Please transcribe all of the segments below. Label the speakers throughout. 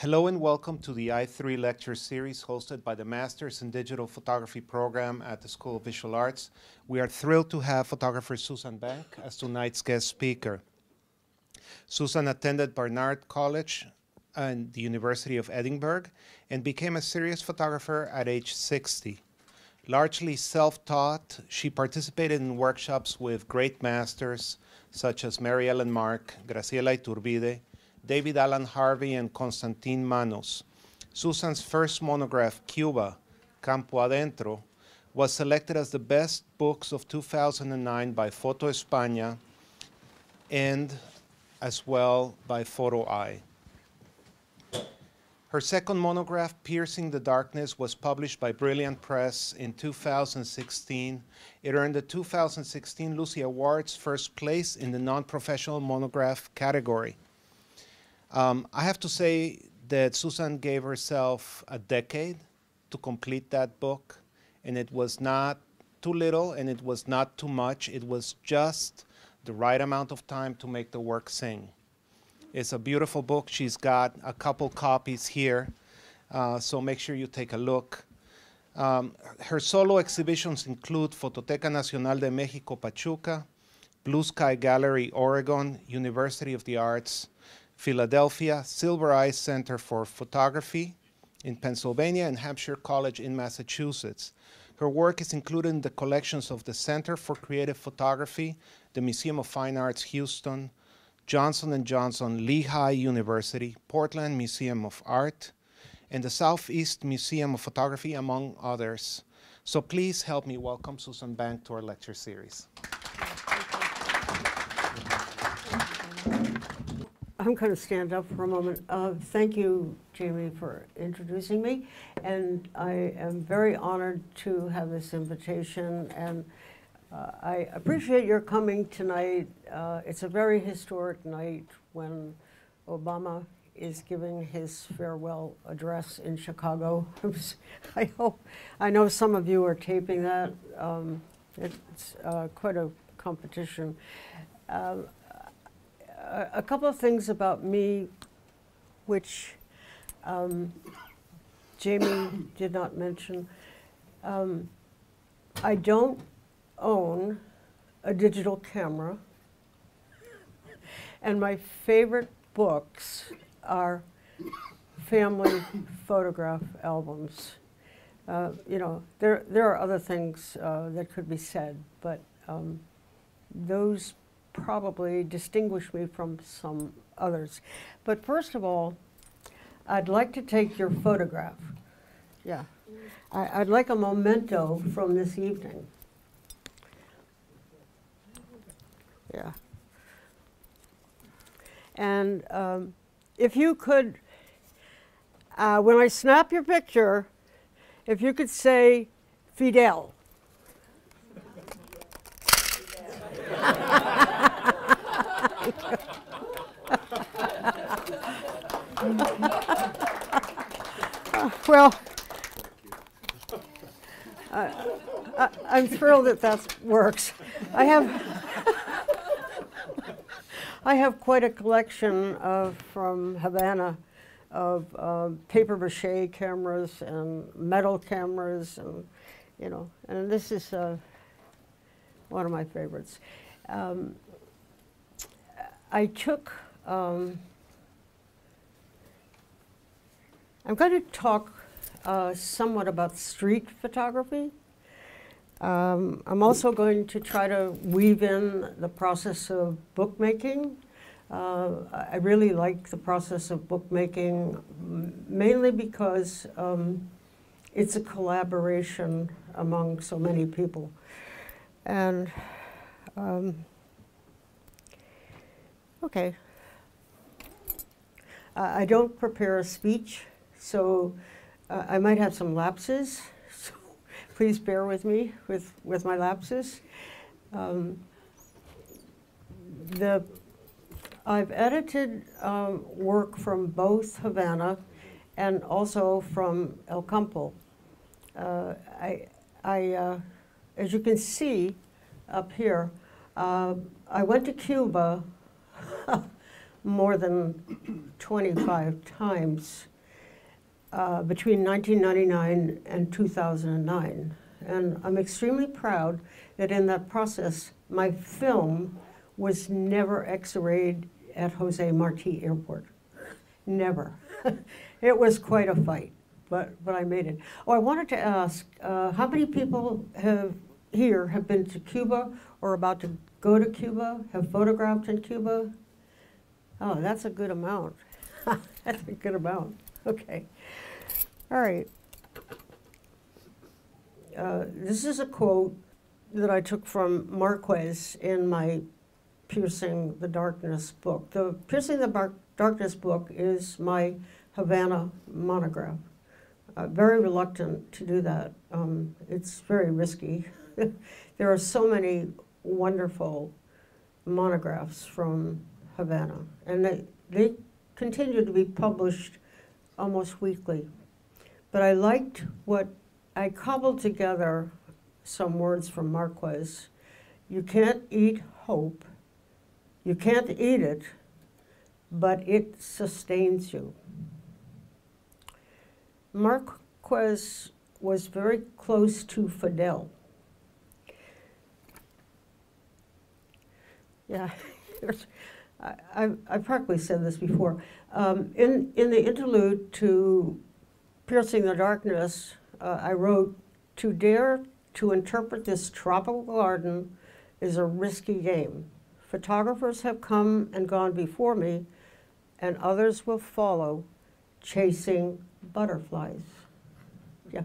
Speaker 1: Hello and welcome to the I3 lecture series hosted by the Masters in Digital Photography program at the School of Visual Arts. We are thrilled to have photographer Susan Bank as tonight's guest speaker. Susan attended Barnard College and the University of Edinburgh and became a serious photographer at age 60. Largely self-taught, she participated in workshops with great masters such as Mary Ellen Mark, Graciela Iturbide, David Alan Harvey, and Constantin Manos. Susan's first monograph, Cuba, Campo Adentro, was selected as the best books of 2009 by Foto España and as well by Photo Eye. Her second monograph, Piercing the Darkness, was published by Brilliant Press in 2016. It earned the 2016 Lucy Awards first place in the non-professional monograph category. I have to say that Susan gave herself a decade to complete that book, and it was not too little and it was not too much. It was just the right amount of time to make the work sing. It's a beautiful book. She's got a couple copies here, so make sure you take a look. Her solo exhibitions include Fototeca Nacional de México, Pachuca, Blue Sky Gallery, Oregon, University of the Arts, Philadelphia, Silver Eye Center for Photography in Pennsylvania, and Hampshire College in Massachusetts. Her work is included in the collections of the Center for Creative Photography, the Museum of Fine Arts, Houston, Johnson & Johnson, Lehigh University, Portland Museum of Art, and the Southeast Museum of Photography, among others. So please help me welcome Susan Bank to our lecture series.
Speaker 2: I'm going to stand up for a moment. Thank you, Jamie, for introducing me. And I am very honored to have this invitation. And I appreciate your coming tonight. It's a very historic night when Obama is giving his farewell address in Chicago. I know some of you are taping that. It's quite a competition. A couple of things about me which Jamie did not mention. I don't own a digital camera, and my favorite books are family photograph albums. You know, there are other things that could be said, but those probably distinguish me from some others. But first of all, I'd like to take your photograph. Yeah. I'd like a memento from this evening. Yeah. And if you could, when I snap your picture, if you could say Fidel. Well, I'm thrilled that that works. I have quite a collection from Havana of paper mache cameras and metal cameras, and you know, and this is one of my favorites. I took. I'm going to talk somewhat about street photography. I'm also going to try to weave in the process of bookmaking. I really like the process of bookmaking, mainly because it's a collaboration among so many people. And okay. I don't prepare a speech, so I might have some lapses, so please bear with me with my lapses. I've edited work from both Havana and also from El Campo. As you can see up here, I went to Cuba more than 25 times between 1999 and 2009. And I'm extremely proud that in that process, my film was never X-rayed at Jose Marti Airport. Never. It was quite a fight, but I made it. Oh, I wanted to ask, how many people have been to Cuba or about to go to Cuba, have photographed in Cuba? Oh, that's a good amount. That's a good amount. Okay. All right. This is a quote that I took from Marquez in my Piercing the Darkness book. The Piercing the Darkness book is my Havana monograph. Very reluctant to do that. It's very risky. There are so many wonderful monographs from Havana, and they continue to be published almost weekly. But I liked what I cobbled together some words from Marquez. You can't eat hope. You can't eat it, but it sustains you. Marquez was very close to Fidel. Yeah, I've probably said this before. In the interlude to Piercing the Darkness, I wrote, "To dare to interpret this tropical garden is a risky game. Photographers have come and gone before me, and others will follow, chasing butterflies." Yeah.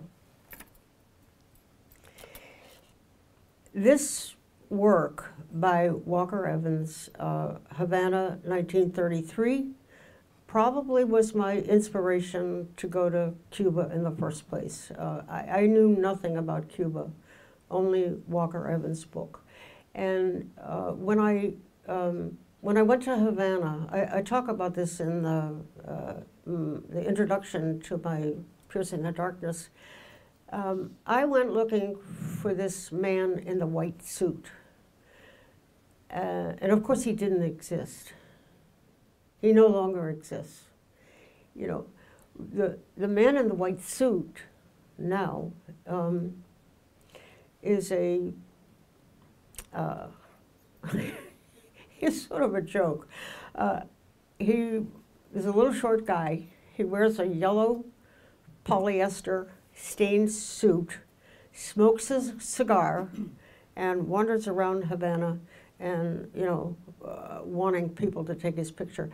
Speaker 2: This work by Walker Evans, Havana, 1933, probably was my inspiration to go to Cuba in the first place. I knew nothing about Cuba, only Walker Evans' book. And when I went to Havana, I talk about this in the introduction to my Piercing the Darkness. I went looking for this man in the white suit. And of course he didn't exist. He no longer exists. You know, the man in the white suit now is a, he's sort of a joke. He is a little short guy. He wears a yellow polyester stained suit, smokes a cigar, and wanders around Havana and, you know, wanting people to take his picture.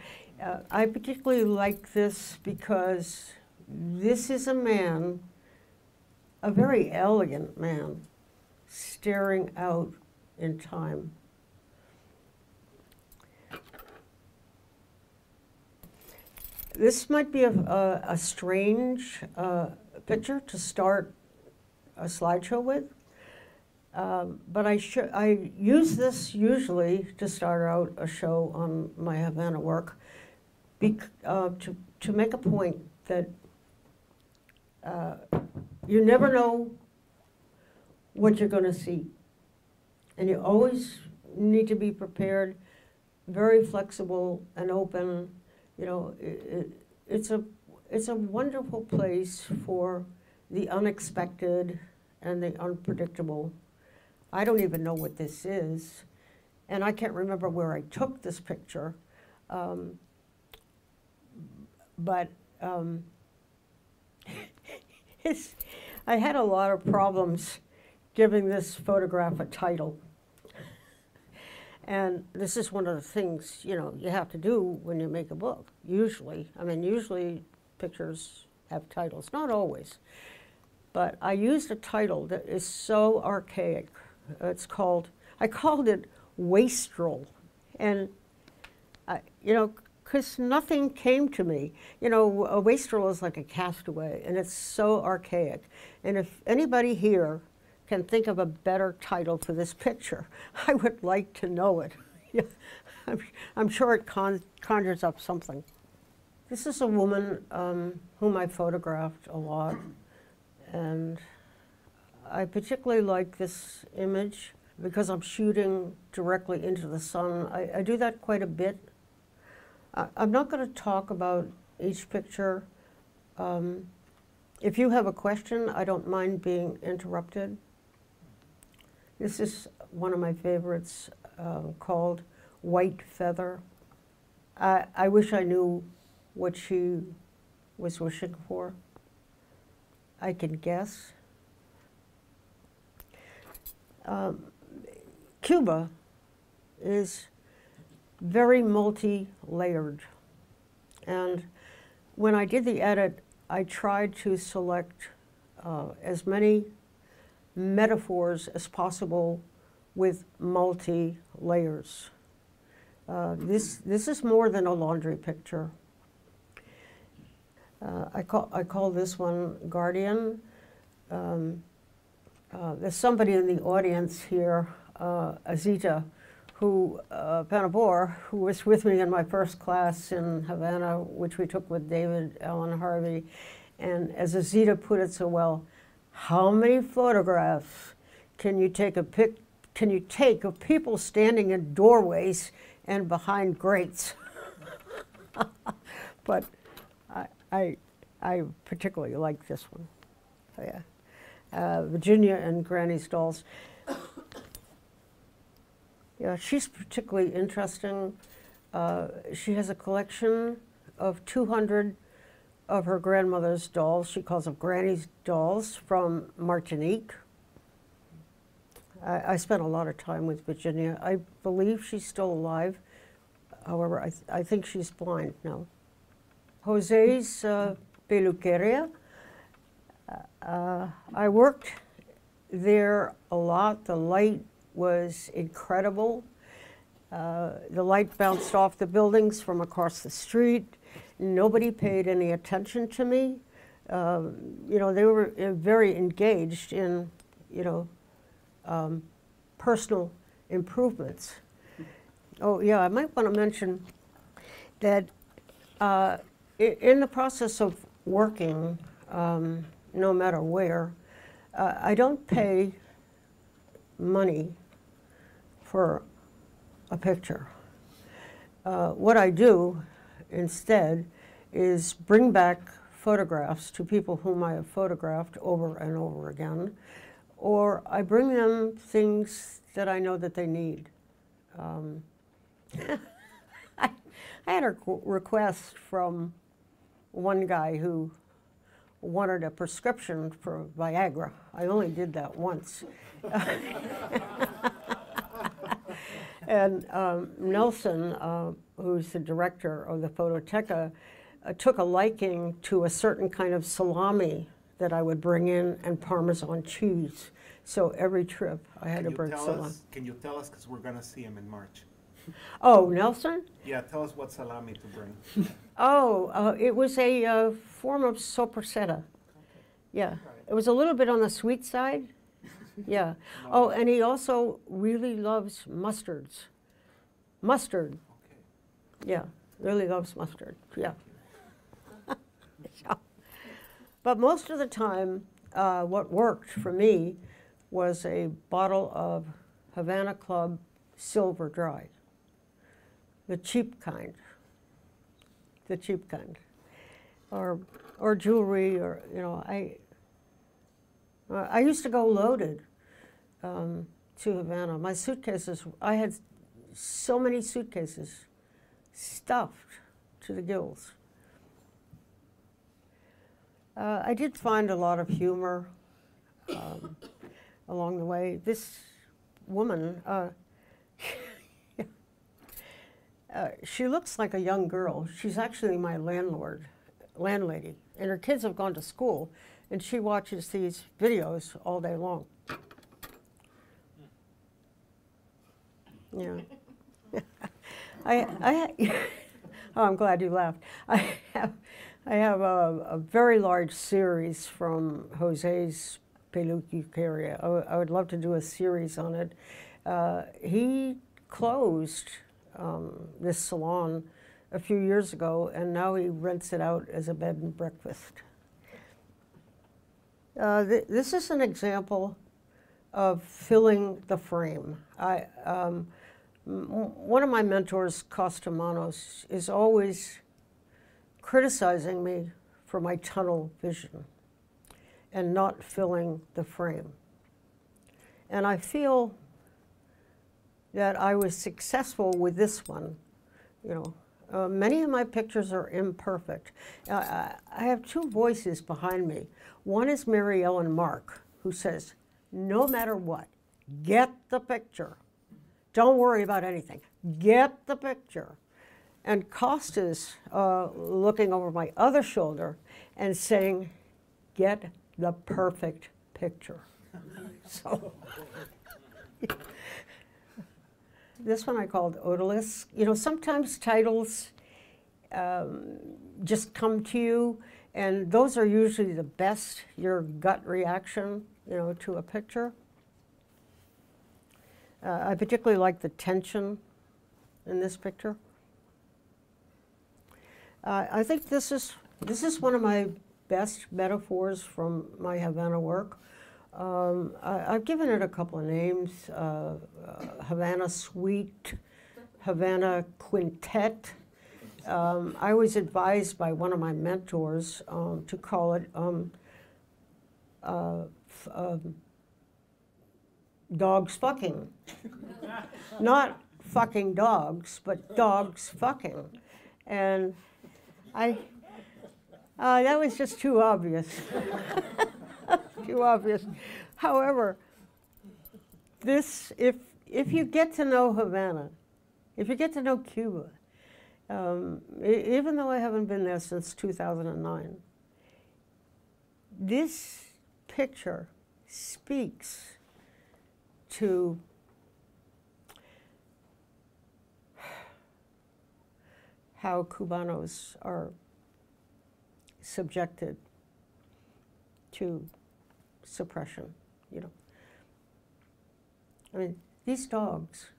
Speaker 2: I particularly like this because this is a man, a very elegant man, staring out in time. This might be a strange picture to start a slideshow with. But I use this usually to start out a show on my Havana work to make a point that you never know what you're going to see. And you always need to be prepared, very flexible and open. You know, it's a wonderful place for the unexpected and the unpredictable. I don't even know what this is, and I can't remember where I took this picture, but I had a lot of problems giving this photograph a title. And this is one of the things, you know, you have to do when you make a book, usually. I mean, usually pictures have titles, not always. But I used a title that is so archaic. I called it Wastrel. And, you know, because nothing came to me. You know, a wastrel is like a castaway, and it's so archaic. And if anybody here can think of a better title for this picture, I would like to know it. I'm sure it conjures up something. This is a woman whom I photographed a lot, and I particularly like this image because I'm shooting directly into the sun. I do that quite a bit. I'm not going to talk about each picture. If you have a question, I don't mind being interrupted. This is one of my favorites, called White Feather. I wish I knew what she was wishing for. I can guess. Cuba is very multi-layered. And when I did the edit, I tried to select as many metaphors as possible with multi-layers. This is more than a laundry picture. I call this one Guardian. There's somebody in the audience here, Azita, who Panabor, who was with me in my first class in Havana, which we took with David Allen Harvey. And as Azita put it so well, how many photographs can you take of people standing in doorways and behind grates? But I particularly like this one. So, yeah. Virginia and Granny's dolls. Yeah, she's particularly interesting. She has a collection of 200 of her grandmother's dolls. She calls them Granny's dolls from Martinique. I spent a lot of time with Virginia. I believe she's still alive. However, I think she's blind now. Jose's peluqueria. I worked there a lot. The light was incredible. The light bounced off the buildings from across the street. Nobody paid any attention to me. You know, they were very engaged in, you know, personal improvements. Oh, yeah, I might want to mention that in the process of working, no matter where, I don't pay money for a picture. What I do instead is bring back photographs to people whom I have photographed over and over again, or I bring them things that I know that they need. I had a request from one guy who wanted a prescription for Viagra. I only did that once. And Nelson, who's the director of the Phototeca, took a liking to a certain kind of salami that I would bring in and Parmesan cheese. So every trip I had to bring salami.
Speaker 1: Can you tell us, because we're going to see him in March?
Speaker 2: Oh, Nelson?
Speaker 1: Yeah, tell us what salami to bring.
Speaker 2: Oh, it was a form of sopressata. Yeah, it was a little bit on the sweet side. Yeah. Oh, and he also really loves mustards. Mustard.
Speaker 1: Okay.
Speaker 2: Yeah, really loves mustard. Yeah. So, but most of the time, what worked for me was a bottle of Havana Club Silver Dry. The cheap kind. The cheap kind. Or jewelry, or, you know, I used to go loaded to Havana. My suitcases, I had so many suitcases stuffed to the gills. I did find a lot of humor along the way. This woman, she looks like a young girl. She's actually my landlady, and her kids have gone to school, and she watches these videos all day long. Yeah. Oh, I'm glad you laughed. I have a very large series from Jose's peluqueria. I would love to do a series on it. He closed this salon a few years ago, and now he rents it out as a bed and breakfast. This is an example of filling the frame. One of my mentors, Costamannos, is always criticizing me for my tunnel vision. and not filling the frame. And I feel that I was successful with this one. You know, many of my pictures are imperfect. I have two voices behind me. One is Mary Ellen Mark, who says, no matter what, get the picture. Don't worry about anything. Get the picture. And Costa's looking over my other shoulder and saying, get the perfect picture. So this one I called Odalisque. You know, sometimes titles just come to you, and those are usually the best, your gut reaction, you know, to a picture. I particularly like the tension in this picture. I think this is one of my best metaphors from my Havana work. I've given it a couple of names, Havana Suite, Havana Quintet. I was advised by one of my mentors to call it dogs fucking. Not fucking dogs, but dogs fucking. And that was just too obvious. Too obvious. However, this, if you get to know Havana, if you get to know Cuba, even though I haven't been there since 2009, this picture speaks to how Cubanos are subjected to suppression, you know. I mean, these dogs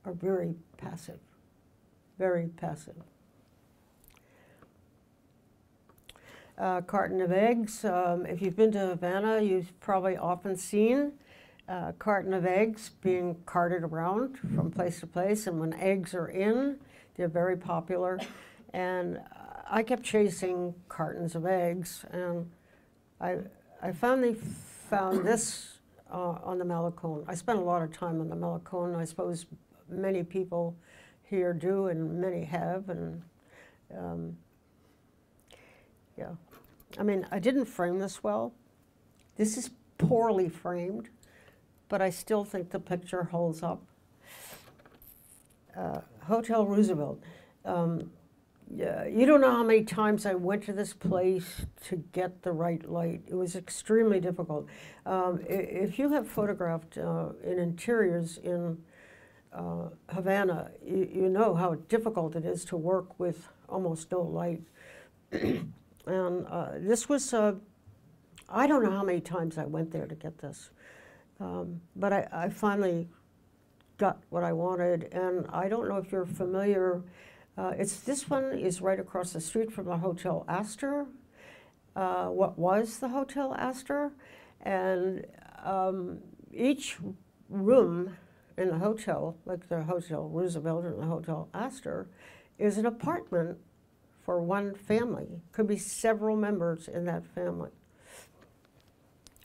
Speaker 2: are very passive, very passive. Carton of eggs. If you've been to Havana, you've probably often seen a carton of eggs being carted around from place to place, and when eggs are in, they're very popular. And I kept chasing cartons of eggs, and I finally found this on the Malecón. I spent a lot of time on the Malecón. I suppose many people here do, and many have. And yeah, I mean, I didn't frame this well. This is poorly framed, but I still think the picture holds up. Hotel Roosevelt. Yeah, you don't know how many times I went to this place to get the right light. It was extremely difficult. If you have photographed in interiors in Havana, you know how difficult it is to work with almost no light. And this was, I don't know how many times I went there to get this. But I finally got what I wanted, and I don't know if you're familiar. This one is right across the street from the Hotel Astor, what was the Hotel Astor, and each room in the hotel, like the Hotel Roosevelt and the Hotel Astor, is an apartment for one family. Could be several members in that family.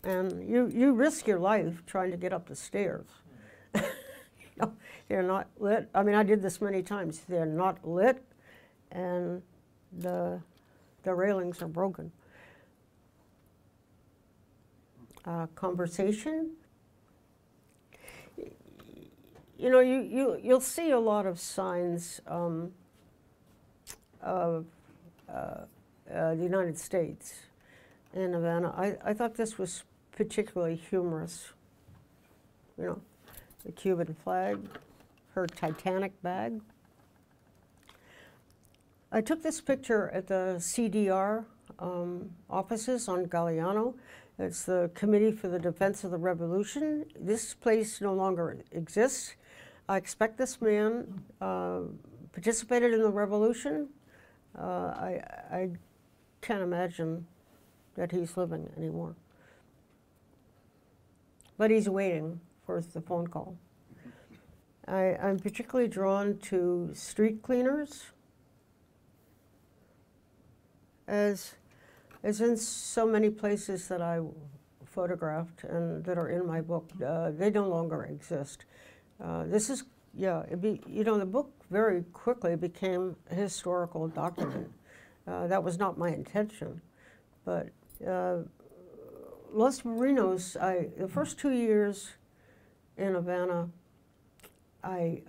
Speaker 2: And you risk your life trying to get up the stairs. You know, they're not lit. I mean, I did this many times. They're not lit, and the railings are broken. Conversation. You know, you'll see a lot of signs of the United States in Havana. I thought this was particularly humorous. You know, the Cuban flag, her Titanic bag. I took this picture at the CDR offices on Galeano. It's the Committee for the Defense of the Revolution. This place no longer exists. I expect this man participated in the revolution. I can't imagine that he's living anymore. But he's waiting for the phone call. I'm particularly drawn to street cleaners as It's in so many places that I photographed and that are in my book. They no longer exist. This is, yeah, the book very quickly became a historical document. That was not my intention, but Los Marinos, the first 2 years in Havana, I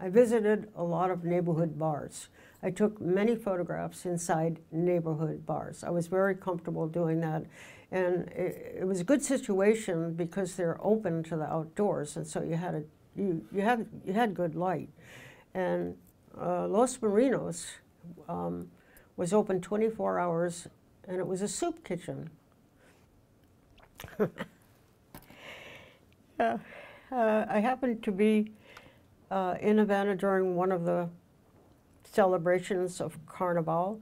Speaker 2: visited a lot of neighborhood bars. I took many photographs inside neighborhood bars. I was very comfortable doing that. And it was a good situation because they're open to the outdoors, and so you had good light. And Los Marinos was open 24 hours, and it was a soup kitchen. I happened to be in Havana during one of the celebrations of Carnival.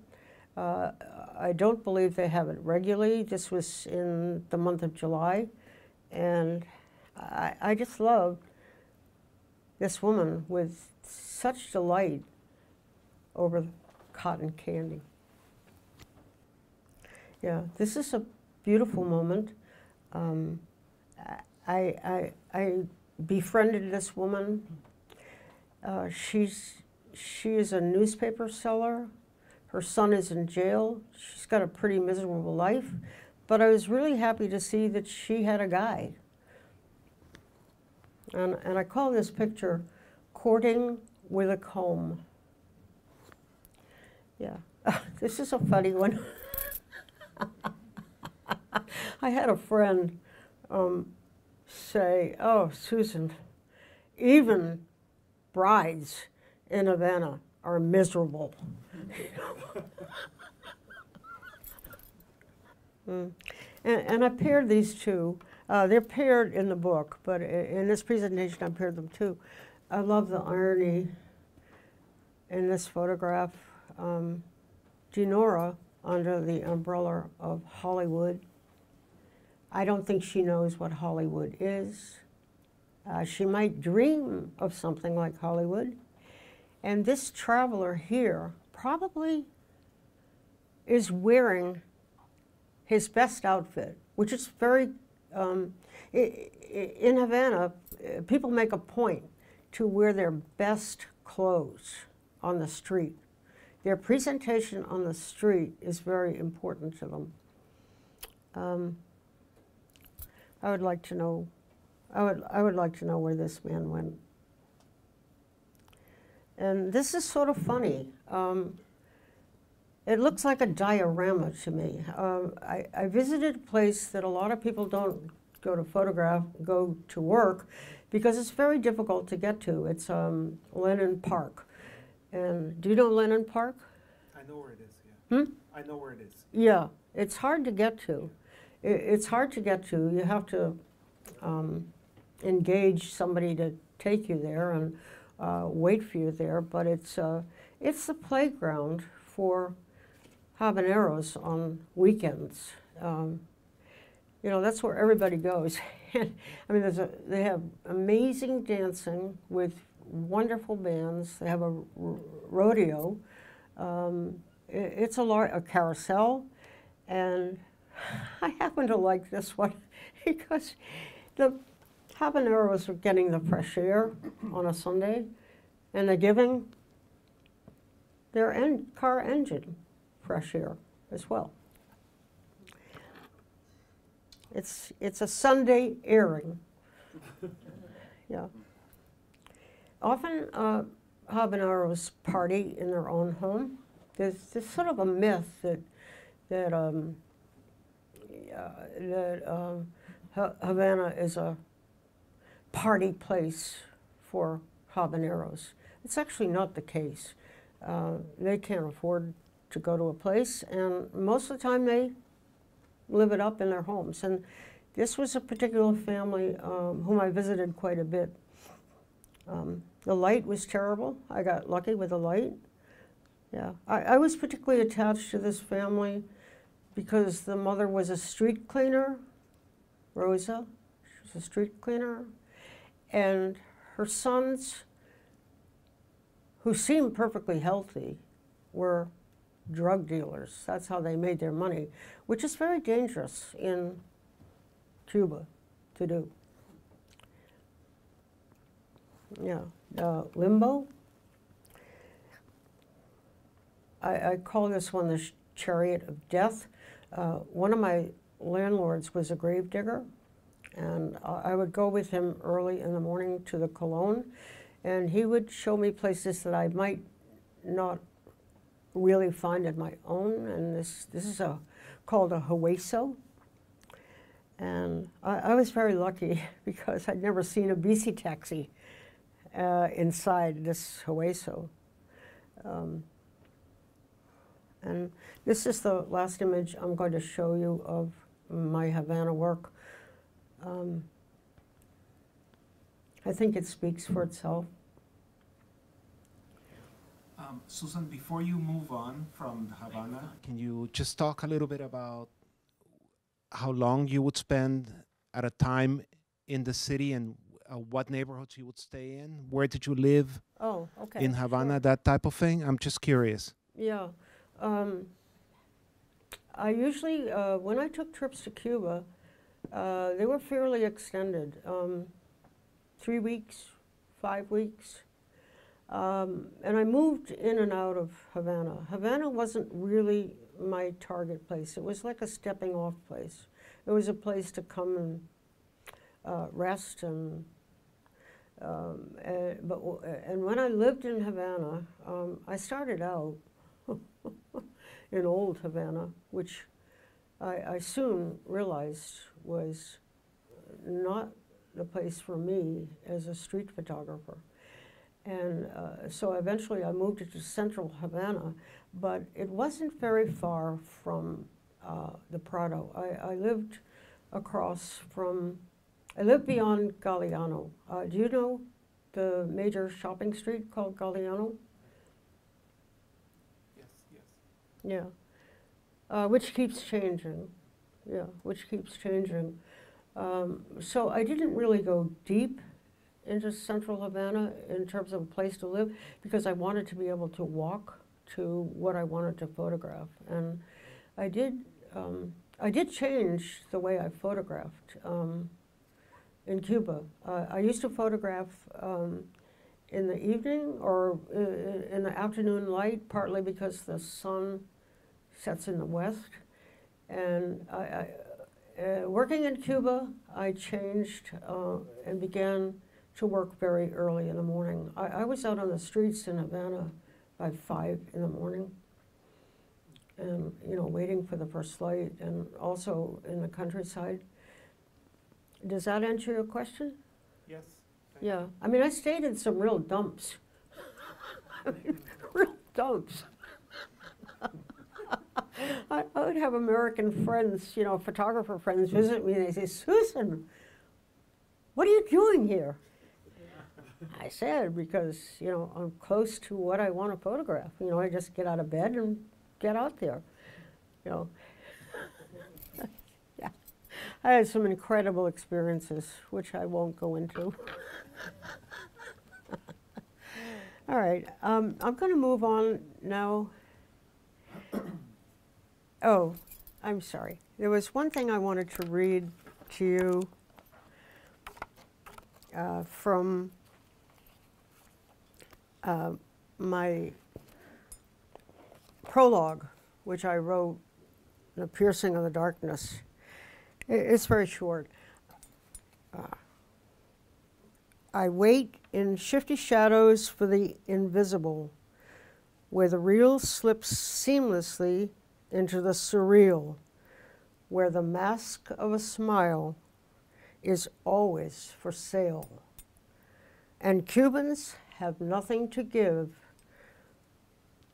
Speaker 2: I don't believe they have it regularly. This was in the month of July, and I just loved this woman with such delight over cotton candy. Yeah, this is a beautiful moment. I befriended this woman. She is a newspaper seller. Her son is in jail. She's got a pretty miserable life, but I was really happy to see that she had a guy. And I call this picture Courting with a Comb. Yeah, this is a funny one. I had a friend say, "Oh, Susan, even brides in Havana are miserable." And I paired these two. They're paired in the book, but in this presentation I paired them too. I love the irony in this photograph. Dinora under the umbrella of Hollywood. I don't think she knows what Hollywood is. She might dream of something like Hollywood. And this traveler here probably is wearing his best outfit, which is very, in Havana, people make a point to wear their best clothes on the street. Their presentation on the street is very important to them. I would like to know, I would like to know where this man went. And this is sort of funny. It looks like a diorama to me. I visited a place that a lot of people don't go to work, because it's very difficult to get to. It's Lennon Park. And do you know Lennon Park?
Speaker 1: I know where it is, yeah. I know where it is.
Speaker 2: Yeah, it's hard to get to. It's hard to get to. You have to engage somebody to take you there and wait for you there. But it's the playground for habaneros on weekends. You know, that's where everybody goes. I mean, they have amazing dancing with wonderful bands. They have a rodeo. It's a carousel, and I happen to like this one because the habaneros are getting the fresh air on a Sunday, and they're giving their car engine fresh air as well. It's a Sunday airing. Yeah. Often habaneros party in their own home. There's sort of a myth that Havana is a party place for habaneros. It's actually not the case. They can't afford to go to a place, and most of the time they live it up in their homes. And this was a particular family whom I visited quite a bit. The light was terrible. I got lucky with the light. Yeah, I was particularly attached to this family because the mother was a street cleaner, Rosa. She was a street cleaner. And her sons, who seemed perfectly healthy, were drug dealers. That's how they made their money, which is very dangerous in Cuba to do. Yeah, limbo. I call this one the chariot of death. One of my landlords was a grave digger, and I would go with him early in the morning to the Cologne, and he would show me places that I might not really find in my own, and this is called a hueso. And I was very lucky because I'd never seen a bici taxi inside this hueso. And this is the last image I'm going to show you of my Havana work. I think it speaks for itself.
Speaker 1: Susan, before you move on from Havana, can you just talk a little bit about how long you would spend at a time in the city and what neighborhoods you would stay in? Where did you live?
Speaker 2: Oh, okay.
Speaker 1: In Havana,
Speaker 2: sure.
Speaker 1: that type of thing? I'm just curious.
Speaker 2: Yeah. I usually, when I took trips to Cuba, they were fairly extended. 3 weeks, 5 weeks. And I moved in and out of Havana. Havana wasn't really my target place. It was like a stepping off place. It was a place to come and rest and when I lived in Havana, I started out in old Havana, which I soon realized was not the place for me as a street photographer. And so eventually I moved to central Havana, but it wasn't very far from the Prado. I lived across from, I lived beyond Galeano. Do you know the major shopping street called Galeano?
Speaker 1: Yes, yes.
Speaker 2: Yeah, which keeps changing. Yeah, which keeps changing. So I didn't really go deep into central Havana in terms of a place to live because I wanted to be able to walk to what I wanted to photograph. And I did change the way I photographed in Cuba. I used to photograph in the evening or in the afternoon light, partly because the sun sets in the west. And working in Cuba, I changed and began to work very early in the morning. I was out on the streets in Havana by 5 in the morning and, you know, waiting for the first light, and also in the countryside. Does that answer your question?
Speaker 1: Yes.
Speaker 2: Yeah. I mean, I stayed in some real dumps. I mean, real dumps. I would have American friends, you know, photographer friends visit me, and they say, "Susan, what are you doing here?" I said, because, you know, I'm close to what I want to photograph. You know, I just get out of bed and get out there, you know. Yeah. I had some incredible experiences, which I won't go into. All right, I'm going to move on now. Oh, I'm sorry. There was one thing I wanted to read to you from my prologue, which I wrote, The Piercing of the Darkness. It's very short. I wait in shifty shadows for the invisible, where the real slips seamlessly into the surreal, where the mask of a smile is always for sale. And Cubans have nothing to give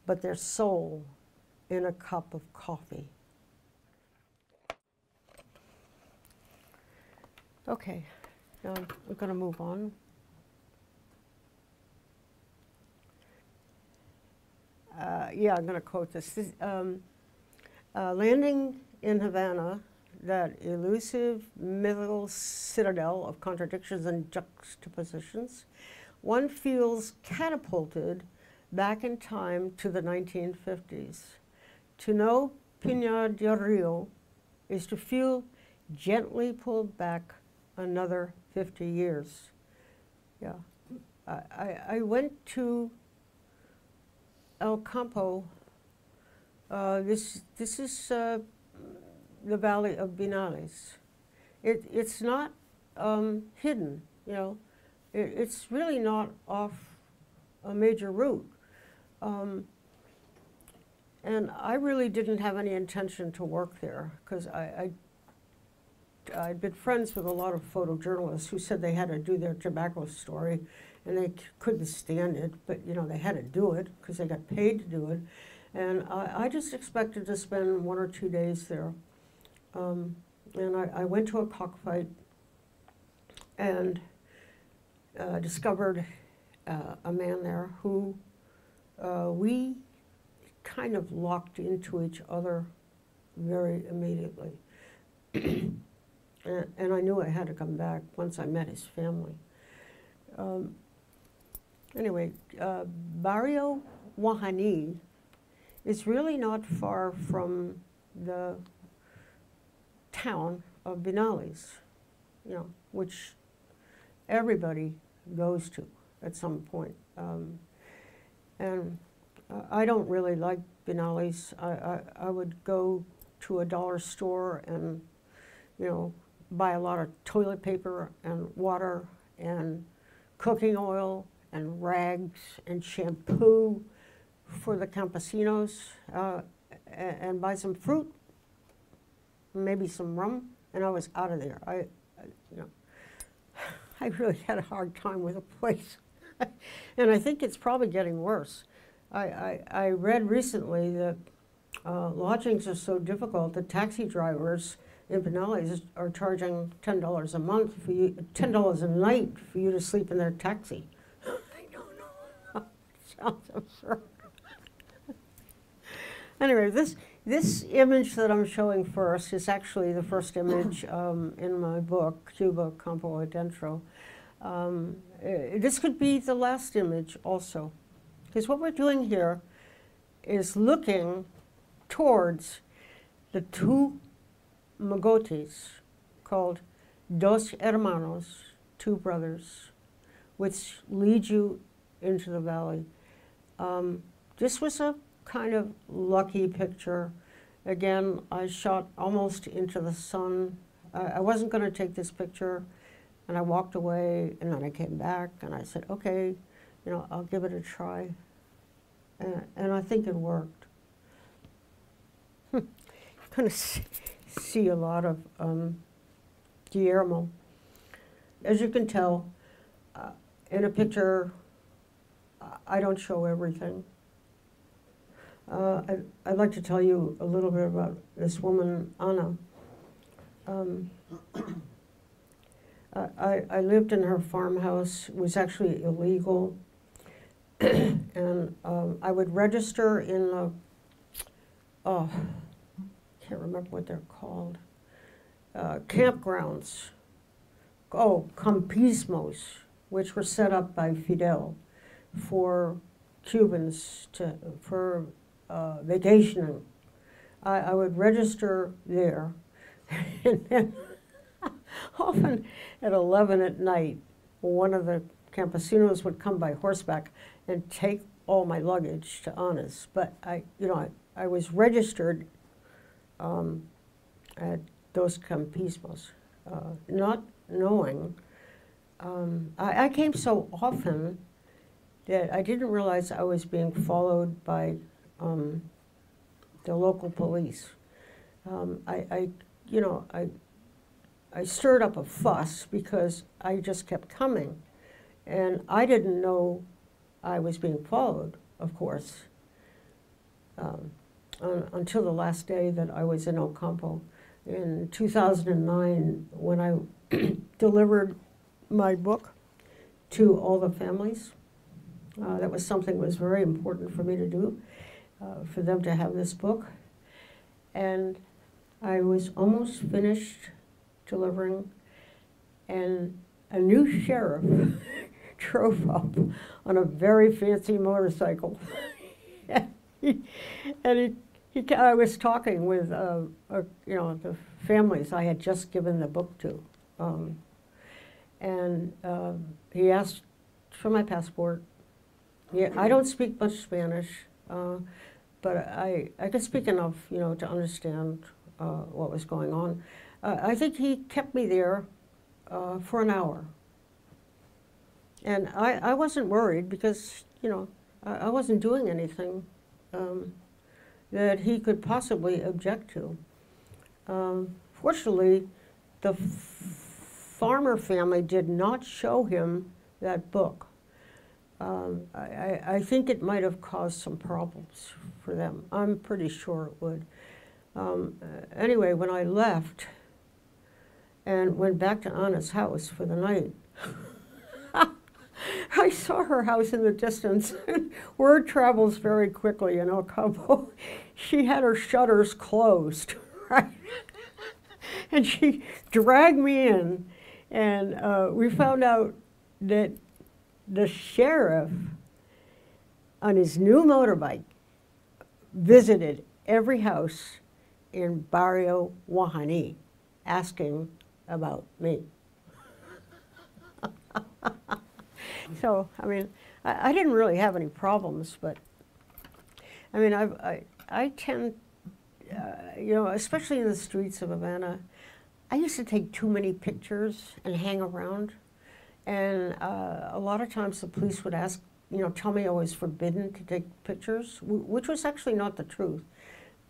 Speaker 2: but their soul in a cup of coffee. Okay, now I'm going to move on. Yeah, I'm going to quote this. Landing in Havana, that elusive, mythical citadel of contradictions and juxtapositions, one feels catapulted back in time to the 1950s. To know Pinar del Rio is to feel gently pulled back another 50 years. Yeah. I went to El Campo. This is the Valley of Vinales. It's not hidden, you know. It's really not off a major route. And I really didn't have any intention to work there because I'd been friends with a lot of photojournalists who said they had to do their tobacco story and they couldn't stand it, but you know, they had to do it because they got paid to do it. And I just expected to spend 1 or 2 days there. And I went to a cockfight and discovered a man there who we kind of locked into each other very immediately. And I knew I had to come back once I met his family. Anyway, Barrio Wahani is really not far from the town of Vinales, you know, which everybody goes to at some point. And I don't really like Vinales. I would go to a dollar store and, you know, buy a lot of toilet paper and water and cooking oil and rags and shampoo for the campesinos, and buy some fruit, maybe some rum, and I was out of there. You know, I really had a hard time with the place. And I think it's probably getting worse. I read recently that lodgings are so difficult that taxi drivers in Vinales are charging $10 a month for you, $10 a night for you to sleep in their taxi. I don't know. It sounds absurd. Anyway, this image that I'm showing first is actually the first image in my book, Cuba, Campo Adentro. This could be the last image also, because what we're doing here is looking towards the two mogotes called Dos Hermanos, two brothers, which lead you into the valley. This was a kind of lucky picture. Again, I shot almost into the sun. I wasn't going to take this picture, and I walked away, and then I came back, and I said, okay, you know, I'll give it a try. And I think it worked. Kind of see a lot of Guillermo. As you can tell, in a picture, I don't show everything. I'd like to tell you a little bit about this woman, Anna. I lived in her farmhouse. It was actually illegal. And I would register in the, oh, can't remember what they're called, campgrounds, campismos, which were set up by Fidel for Cubans for vacationing. I would register there, and then often at 11 at night, one of the campesinos would come by horseback and take all my luggage to Anna's. But I was registered at Dos Campismos, not knowing. I came so often that I didn't realize I was being followed by the local police. I stirred up a fuss because I just kept coming, and I didn't know I was being followed, of course, until the last day that I was in El Campo. In 2009, when I delivered my book to all the families, that was something that was very important for me to do, for them to have this book. And I was almost finished delivering, and a new sheriff drove up on a very fancy motorcycle. And I was talking with, you know, the families I had just given the book to. And he asked for my passport. Yeah, I don't speak much Spanish, but I could speak enough, you know, to understand what was going on. I think he kept me there for an hour. And I wasn't worried because, you know, I wasn't doing anything that he could possibly object to. Fortunately, the farmer family did not show him that book. I think it might have caused some problems for them. I'm pretty sure it would. Anyway, when I left and went back to Anna's house for the night, I saw her house in the distance. Word travels very quickly in El Campo. She had her shutters closed, right? And she dragged me in, and we found out that the sheriff on his new motorbike visited every house in Barrio Wahani asking about me. So, I mean, I didn't really have any problems, but I mean, I tend, you know, especially in the streets of Havana, I used to take too many pictures and hang around. And a lot of times the police would ask, you know, tell me I was forbidden to take pictures, which was actually not the truth.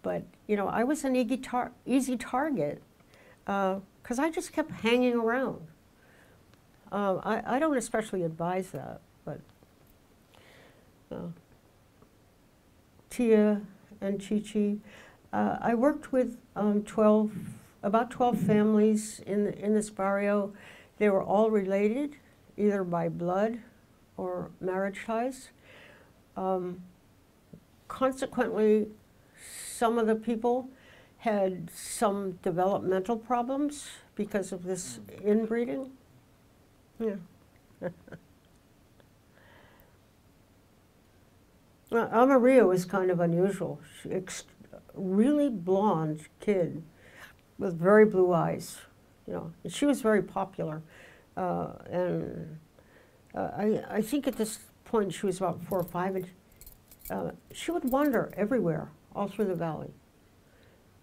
Speaker 2: But, you know, I was an easy target because I just kept hanging around. I don't especially advise that, but Tia and Chichi, I worked with about 12 families in this barrio. They were all related, either by blood or marriage ties. Consequently, some of the people had some developmental problems because of this inbreeding. Yeah. Maria was kind of unusual. Really blonde kid with very blue eyes, you know. And she was very popular, and I think at this point she was about 4 or 5, and she would wander everywhere, all through the valley.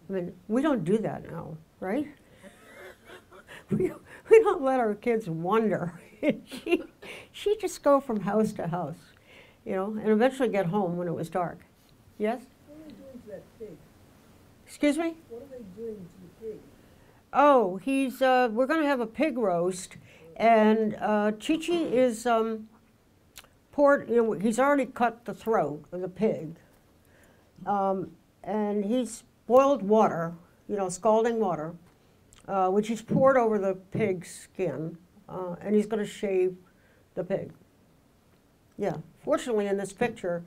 Speaker 2: I mean, we don't do that now, right? We don't let our kids wander. She'd just go from house to house, you know, and eventually get home when it was dark. Yes?
Speaker 3: What are they doing to that pig?
Speaker 2: Excuse me?
Speaker 3: What are they doing to the pig?
Speaker 2: Oh, we're going to have a pig roast, and Chichi is poured, you know, he's already cut the throat of the pig, and he's boiled water, you know, scalding water, which he's poured over the pig's skin, and he's going to shave the pig. Yeah, fortunately in this picture,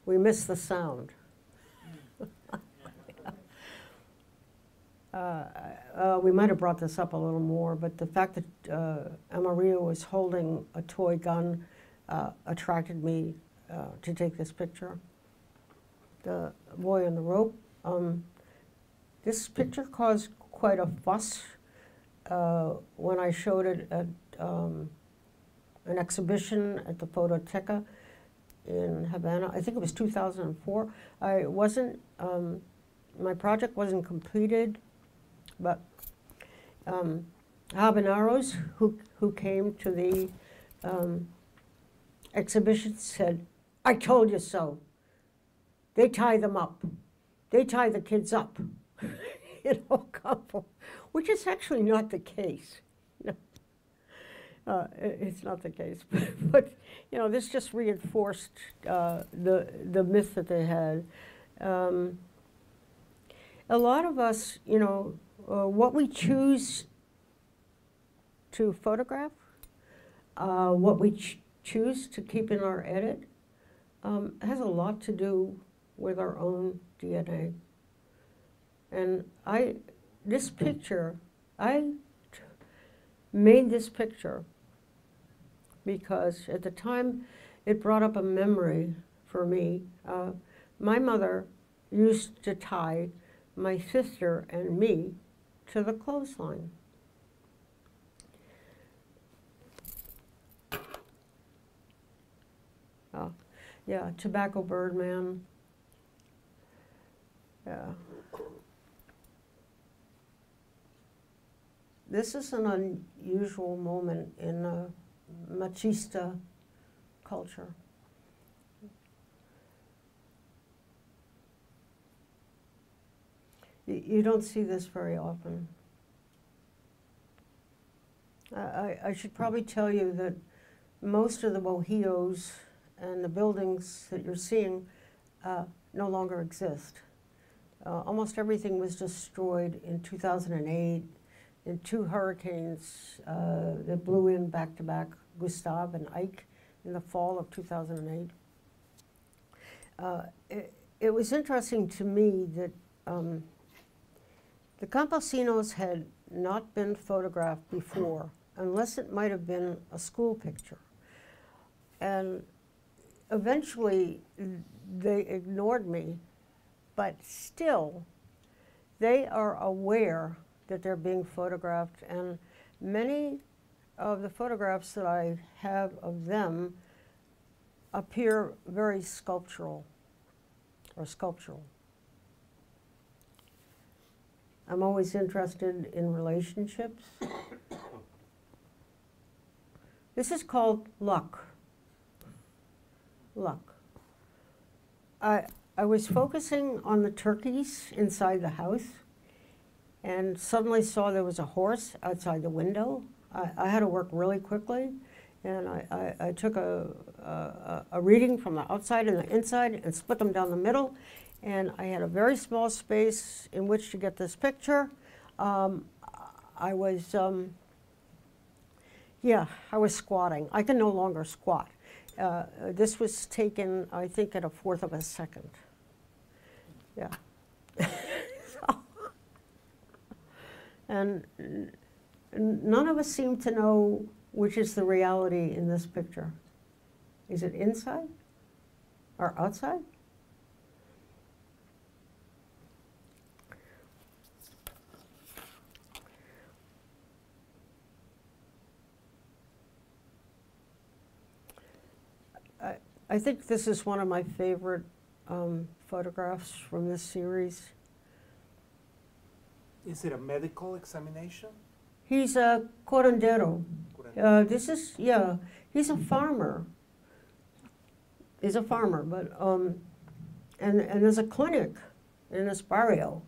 Speaker 2: we missed the sound. We might have brought this up a little more, but the fact that Amarillo was holding a toy gun attracted me to take this picture. The boy on the rope. This picture caused quite a fuss when I showed it at an exhibition at the Fototeca in Havana. I think it was 2004. I wasn't, my project wasn't completed, but habaneros who came to the exhibition said, "I told you so. They tie them up. They tie the kids up." You know, Campo, which is actually not the case. You know, it's not the case, but you know, this just reinforced the myth that they had. A lot of us, you know, what we choose to photograph, what we choose to keep in our edit, has a lot to do with our own DNA. And this picture, I made this picture because at the time it brought up a memory for me. My mother used to tie my sister and me to the clothesline. Yeah, Tobacco Birdman. Yeah. This is an unusual moment in a machista culture. You don't see this very often. I should probably tell you that most of the bohíos and the buildings that you're seeing no longer exist. Almost everything was destroyed in 2008 in 2 hurricanes that blew in back-to-back, Gustav and Ike, in the fall of 2008. It was interesting to me that the campesinos had not been photographed before, unless it might have been a school picture. And eventually, they ignored me, but still, they are aware that they're being photographed, and many of the photographs that I have of them appear very sculptural. I'm always interested in relationships. This is called luck. Luck. I was focusing on the turkeys inside the house and suddenly saw there was a horse outside the window. I had to work really quickly, and I took a reading from the outside and the inside and split them down the middle, and I had a very small space in which to get this picture. I was squatting. I can no longer squat. This was taken, I think, at 1/4 of a second. Yeah. And none of us seem to know which is the reality in this picture. Is it inside or outside? I think this is one of my favorite photographs from this series.
Speaker 1: Is it a medical examination?
Speaker 2: He's a curandero. He's a farmer. He's a farmer, but, and there's a clinic in this barrio,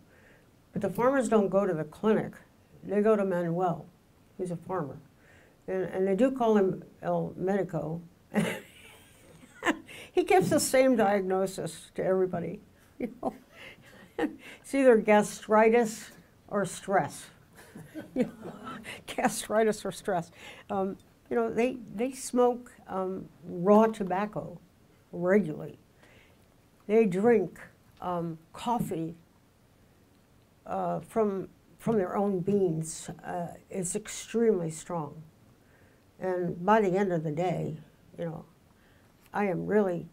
Speaker 2: but the farmers don't go to the clinic. They go to Manuel, who's a farmer. And they do call him El Medico. He gives the same diagnosis to everybody. You know? It's either gastritis or stress. You know, gastritis or stress. You know, they smoke raw tobacco regularly. They drink coffee from their own beans. It's extremely strong. And by the end of the day, you know, I am really,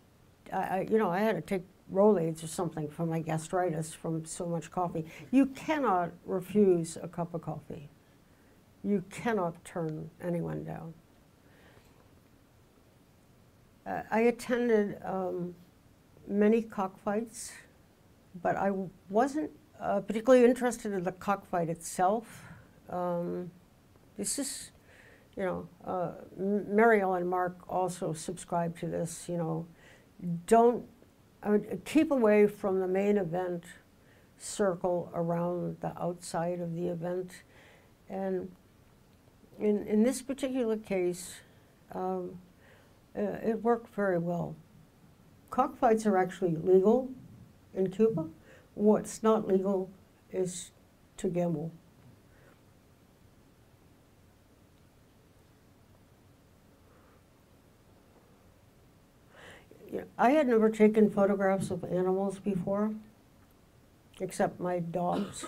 Speaker 2: you know, I had to take Rolaids or something for my gastritis from so much coffee. You cannot refuse a cup of coffee. You cannot turn anyone down. I attended many cockfights, but I wasn't particularly interested in the cockfight itself. This is, you know, Mariel and Mark also subscribe to this, you know, keep away from the main event circle around the outside of the event. And in this particular case, it worked very well. Cockfights are actually legal in Cuba. What's not legal is to gamble. I had never taken photographs of animals before, except my dogs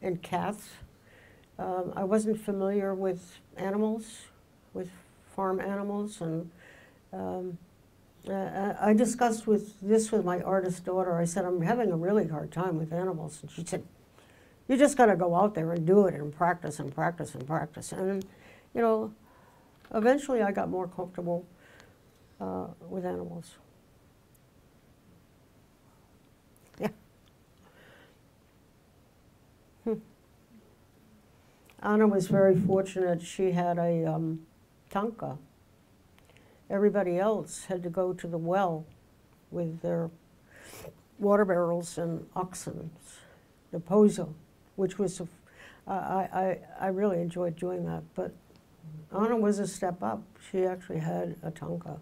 Speaker 2: and cats. I wasn't familiar with animals, with farm animals, and I discussed this with my artist daughter. I said, I'm having a really hard time with animals. And she said, you just got to go out there and do it and practice and practice and practice. And, you know, eventually I got more comfortable with animals. Yeah. Anna was very fortunate. She had a tanka. Everybody else had to go to the well with their water barrels and oxen, the pozo, which was, I really enjoyed doing that. But Anna was a step up. She actually had a tanka.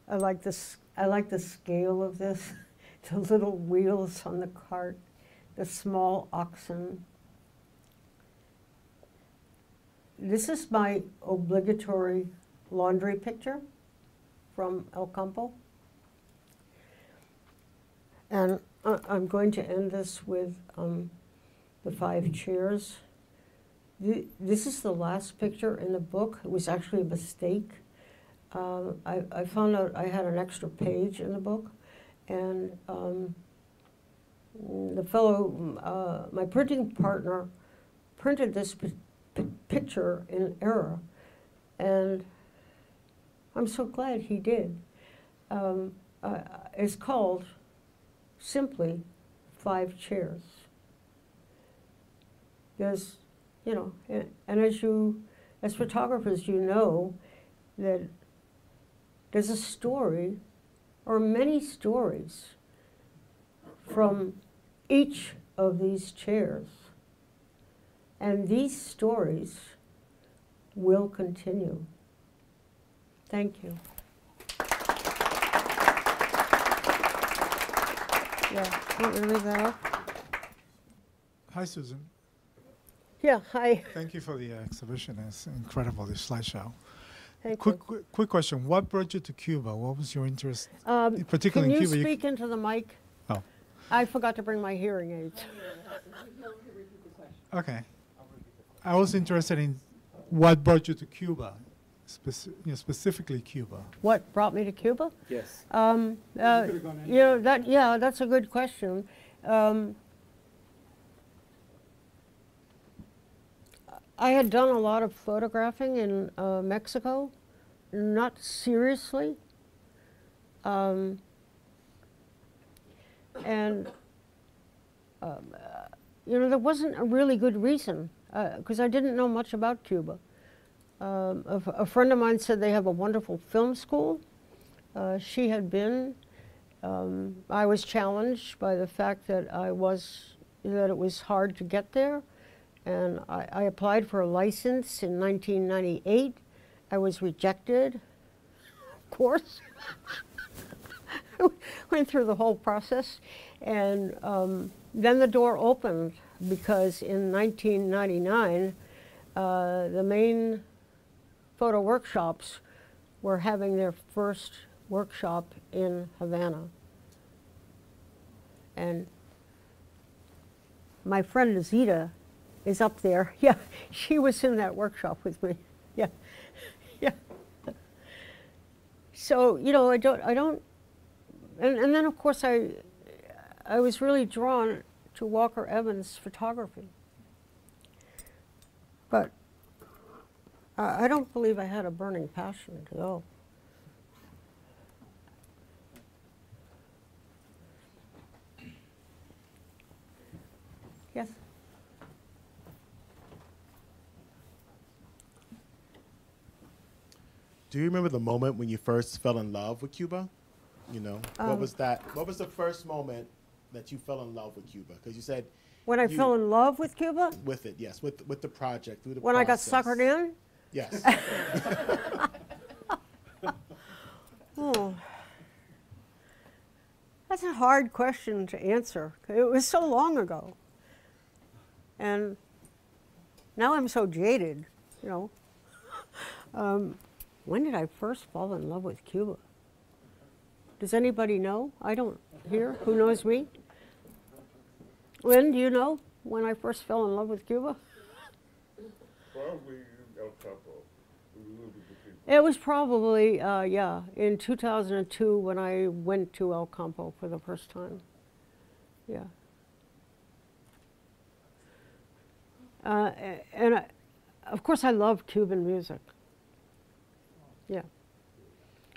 Speaker 2: I like the scale of this, the little wheels on the cart, the small oxen. This is my obligatory laundry picture from El Campo. And I'm going to end this with the 5 chairs. This is the last picture in the book. It was actually a mistake. I found out I had an extra page in the book, and the fellow, my printing partner, printed this picture in error, and I'm so glad he did. It's called simply 5 chairs. There's, you know, and as photographers, you know that there's a story, or many stories, from each of these chairs. And these stories will continue. Thank you. Yeah, want me to leave that up?
Speaker 4: Hi, Susan.
Speaker 2: Yeah, hi.
Speaker 4: Thank you for the exhibition. It's incredible, this slideshow.
Speaker 2: Thank you.
Speaker 4: Quick question. What brought you to Cuba? What was your interest, particularly in Cuba?
Speaker 2: Can you speak into the mic?
Speaker 4: Oh.
Speaker 2: I forgot to bring my hearing aids.
Speaker 4: Okay. I was interested in what brought you to Cuba, specifically Cuba.
Speaker 2: What brought me to Cuba?
Speaker 4: Yes.
Speaker 2: You know, that's a good question. I had done a lot of photographing in Mexico, not seriously. And you know, there wasn't a really good reason, because I didn't know much about Cuba. A friend of mine said they have a wonderful film school. She had been. I was challenged by the fact that it was hard to get there. And I applied for a license in 1998. I was rejected, of course. Went through the whole process. And then the door opened, because in 1999, the main photo workshops were having their first workshop in Havana. And my friend Zita is up there. Yeah, she was in that workshop with me. Yeah, yeah. So, you know, I don't, and then of course I was really drawn to Walker Evans' photography. But I don't believe I had a burning passion to go. Yes?
Speaker 5: Do you remember the moment when you first fell in love with Cuba? You know, what was that? What was the first moment that you fell in love with Cuba? Because you said
Speaker 2: when I fell in love with Cuba?
Speaker 5: With it, yes, with the project, through the
Speaker 2: when
Speaker 5: process.
Speaker 2: I got suckered in?
Speaker 5: Yes.
Speaker 2: Oh, that's a hard question to answer. It was so long ago, and now I'm so jaded. You know. When did I first fall in love with Cuba? Does anybody know? I don't hear. Who knows me? Lynn, do you know when I first fell in love with Cuba?
Speaker 6: Probably El Campo.
Speaker 2: It was probably, yeah, in 2002 when I went to El Campo for the first time. Yeah. Of course, I love Cuban music. Yeah.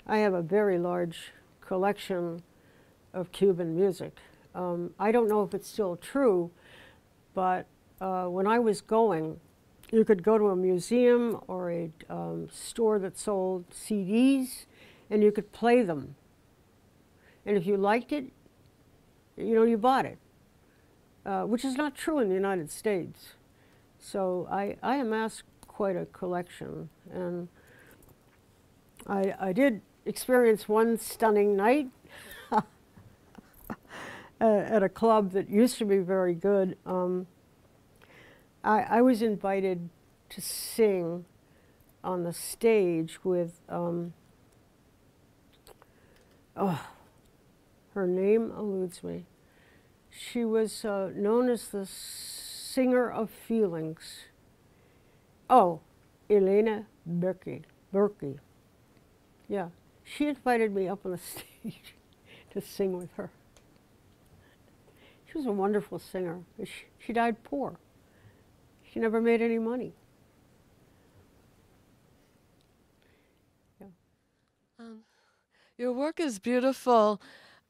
Speaker 2: I have a very large collection of Cuban music. I don't know if it's still true, but when I was going, you could go to a museum or a store that sold CDs, and you could play them. And if you liked it, you know, you bought it, which is not true in the United States. So I amassed quite a collection, and I did experience one stunning night at a club that used to be very good. I was invited to sing on the stage with, oh, her name eludes me. She was known as the singer of feelings. Oh, Elena Berkey. Yeah, she invited me up on the stage to sing with her. She was a wonderful singer. She died poor. She never made any money. Yeah.
Speaker 7: Your work is beautiful.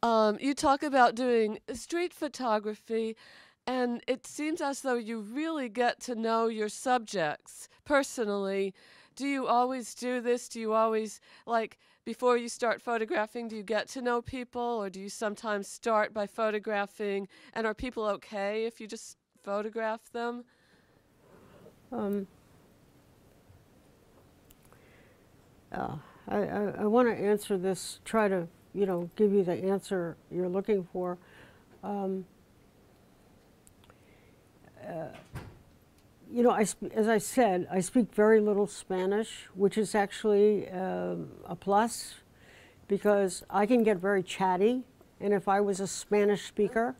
Speaker 7: You talk about doing street photography, and it seems as though you really get to know your subjects personally. Do you always do this? Do you always, like, before you start photographing, do you get to know people, or do you sometimes start by photographing, and are people okay if you just photograph them?
Speaker 2: I want to answer this, try to, you know, give you the answer you're looking for. You know, as I said, I speak very little Spanish, which is actually a plus, because I can get very chatty, and if I was a Spanish speaker,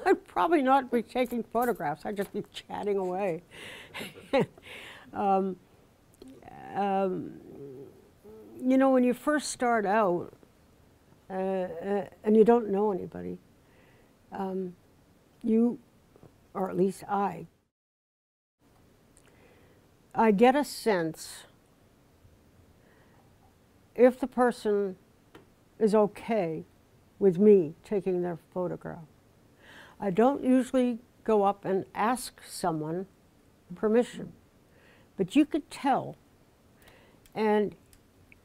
Speaker 2: I'd probably not be taking photographs. I'd just be chatting away. You know, when you first start out and you don't know anybody, you, or at least I get a sense if the person is okay with me taking their photograph. I don't usually go up and ask someone permission, but you could tell. And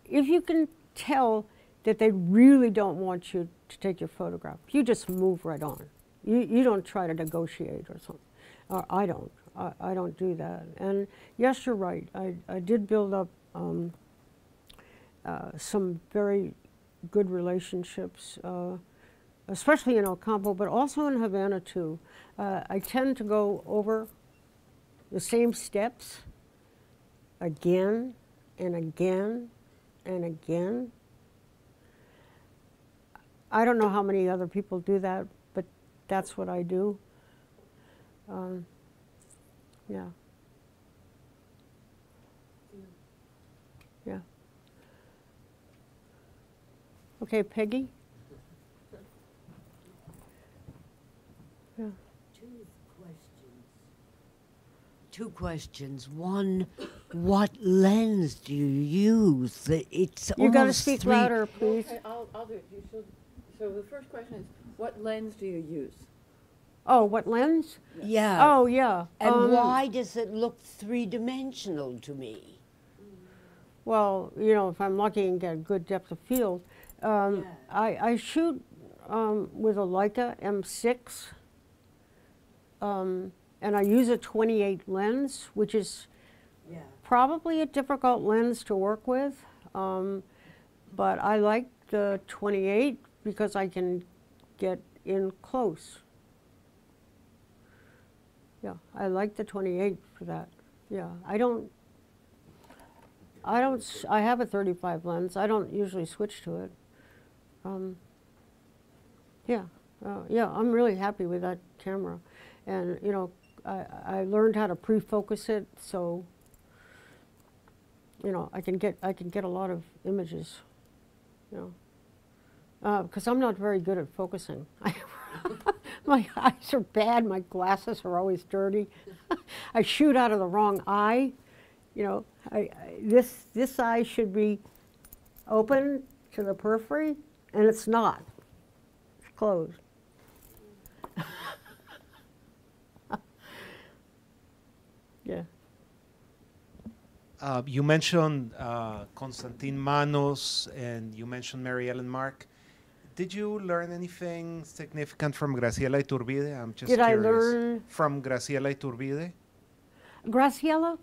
Speaker 2: if you can tell that they really don't want you to take your photograph, you just move right on. You don't try to negotiate or something. Or I don't. I don't do that. And yes, you're right. I did build up some very good relationships, especially in El Campo, but also in Havana too. I tend to go over the same steps again and again and again. I don't know how many other people do that, but that's what I do. Yeah. Yeah. Okay, Peggy? Yeah.
Speaker 8: Two questions. One, what lens do you use? It's
Speaker 2: You got to speak louder, please.
Speaker 9: Okay, I'll do it. So the first question is, what lens do you use?
Speaker 2: Oh, what lens?
Speaker 8: Yeah.
Speaker 2: Oh, yeah.
Speaker 8: And why does it look three-dimensional to me?
Speaker 2: Well, you know, if I'm lucky and get a good depth of field. I shoot with a Leica M6, and I use a 28 lens, which is probably a difficult lens to work with, but I like the 28 because I can get in close. Yeah, I like the 28 for that. Yeah, I have a 35 lens. I don't usually switch to it. Yeah, I'm really happy with that camera. And, you know, I learned how to pre-focus it, so, you know, I can get a lot of images, you know, because I'm not very good at focusing. My eyes are bad. My glasses are always dirty. I shoot out of the wrong eye. You know, this eye should be open to the periphery, and it's not. It's closed. Yeah.
Speaker 1: You mentioned Constantine Manos, and you mentioned Mary Ellen Mark. Did you learn anything significant from Graciela Iturbide? I'm just
Speaker 2: Did
Speaker 1: curious.
Speaker 2: I learn
Speaker 1: From Graciela Iturbide?
Speaker 2: Graciela?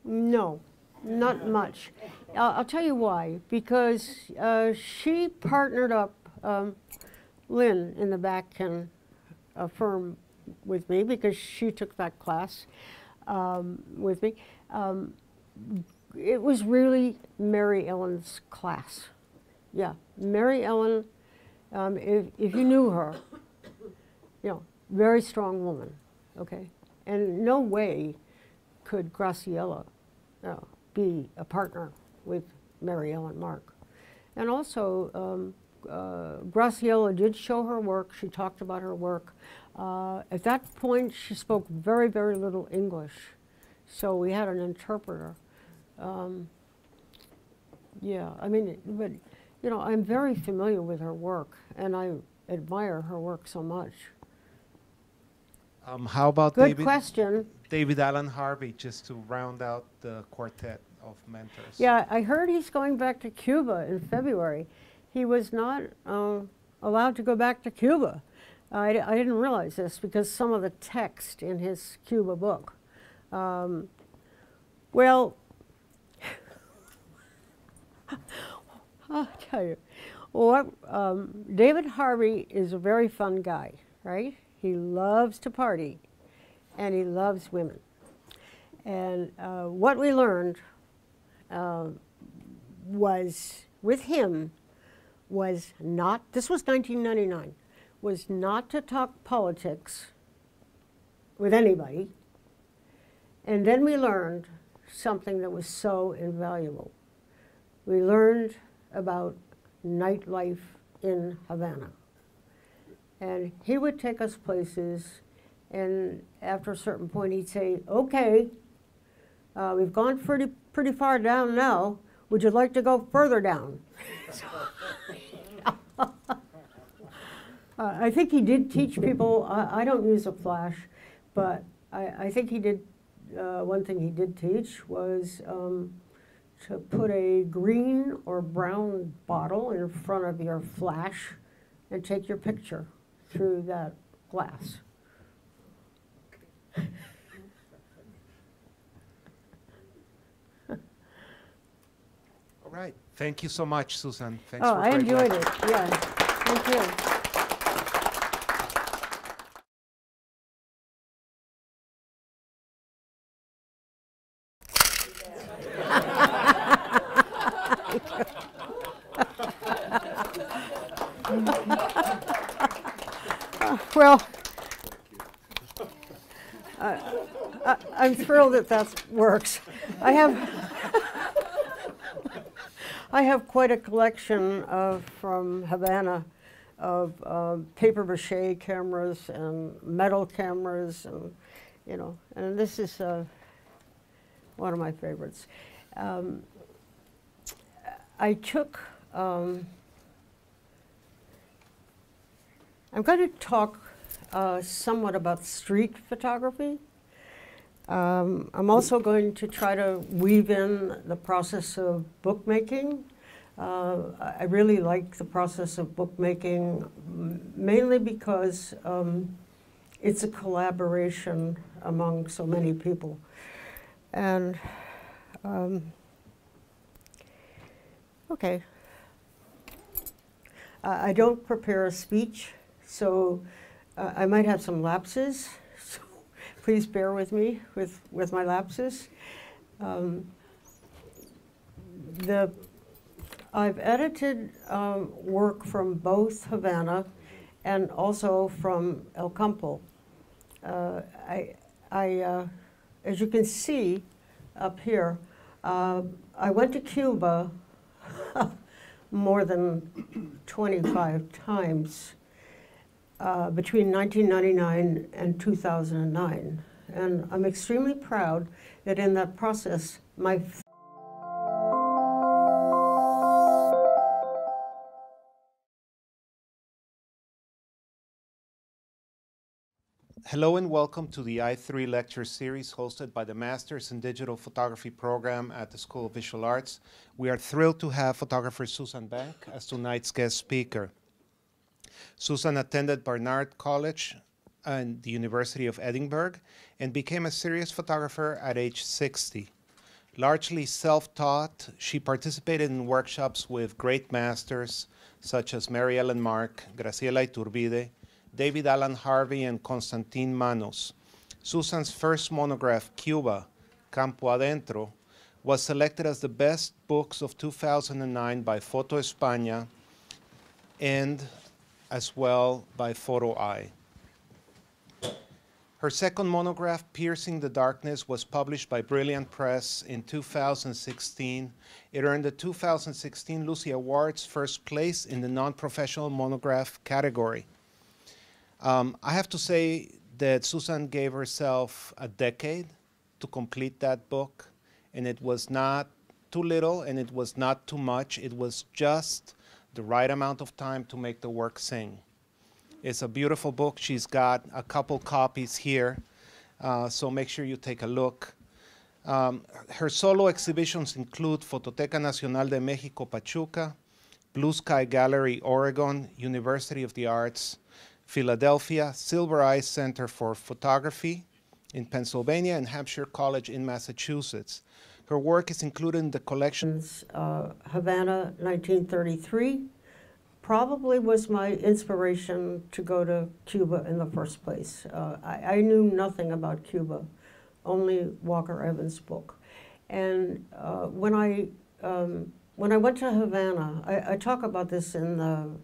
Speaker 2: No, not much. I'll tell you why. Because she partnered up Lynn in the back and firm with me because she took that class with me. It was really Mary Ellen's class. Yeah, Mary Ellen, if you knew her, you know, very strong woman, okay? And no way could Graciela be a partner with Mary Ellen Mark. And also, Graciela did show her work. She talked about her work. At that point, she spoke very, very little English, so we had an interpreter. Yeah, I mean, but, you know, I'm very familiar with her work, and I admire her work so much.
Speaker 1: How about
Speaker 2: Good question.
Speaker 1: David Allen Harvey, just to round out the quartet of mentors?
Speaker 2: Yeah, I heard he's going back to Cuba in February. He was not allowed to go back to Cuba. I didn't realize this because some of the text in his Cuba book. Well, I'll tell you, what, David Harvey is a very fun guy, right? He loves to party, and he loves women. And what we learned was, with him, was not, this was 1999, was not to talk politics with anybody. And then we learned something that was so invaluable. We learned about nightlife in Havana. And he would take us places, and after a certain point he'd say, okay, we've gone pretty far down now. Would you like to go further down? I think he did teach people, I don't use a flash, but I think he did, one thing he did teach was to put a green or brown bottle in front of your flash and take your picture through that glass.
Speaker 1: All right. Thank you so much, Susan. Thanks
Speaker 2: Oh,
Speaker 1: for
Speaker 2: I
Speaker 1: great
Speaker 2: enjoyed
Speaker 1: lecture.
Speaker 2: it. Yeah. Thank you. Well, I'm thrilled that that works. I have quite a collection from Havana of paper mache cameras and metal cameras, and you know, and this is one of my favorites. I took. I'm going to talk somewhat about street photography. I'm also going to try to weave in the process of bookmaking. I really like the process of bookmaking, mainly because it's a collaboration among so many people. And, okay. I don't prepare a speech, so I might have some lapses. So please bear with me with my lapses. I've edited work from both Havana and also from El Campo. As you can see up here, I went to Cuba more than 25 times between 1999 and 2009. And I'm extremely proud that in that process, my
Speaker 1: Hello and welcome to the I3 lecture series hosted by the Masters in Digital Photography program at the School of Visual Arts. We are thrilled to have photographer Susan Bank as tonight's guest speaker. Susan attended Barnard College and the University of Edinburgh and became a serious photographer at age 60. Largely self-taught, she participated in workshops with great masters such as Mary Ellen Mark, Graciela Iturbide, David Alan Harvey, and Constantin Manos. Susan's first monograph, Cuba, Campo Adentro, was selected as the best books of 2009 by Foto España and as well by Photo Eye. Her second monograph, Piercing the Darkness, was published by Brilliant Press in 2016. It earned the 2016 Lucy Awards first place in the non-professional monograph category. I have to say that Susan gave herself a decade to complete that book, and it was not too little and it was not too much. It was just the right amount of time to make the work sing. It's a beautiful book. She's got a couple copies here, so make sure you take a look. Her solo exhibitions include Fototeca Nacional de México, Pachuca, Blue Sky Gallery, Oregon, University of the Arts, Philadelphia, Silver Eye Center for Photography in Pennsylvania, and Hampshire College in Massachusetts. Her work is included in the collections.
Speaker 2: Havana, 1933, probably was my inspiration to go to Cuba in the first place. I knew nothing about Cuba, only Walker Evans' book. And when I went to Havana, I talk about this in the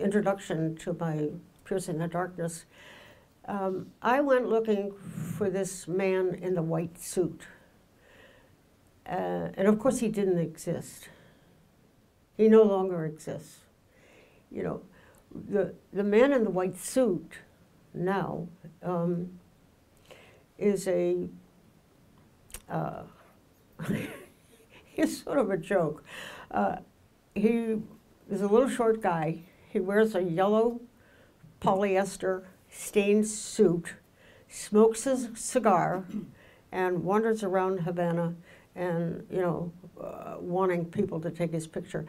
Speaker 2: introduction to my Piercing the Darkness. I went looking for this man in the white suit. And of course he didn't exist. He no longer exists. You know, the man in the white suit now is a, he's sort of a joke. He is a little short guy. He wears a yellow polyester stained suit, smokes a cigar, and wanders around Havana and, you know, wanting people to take his picture.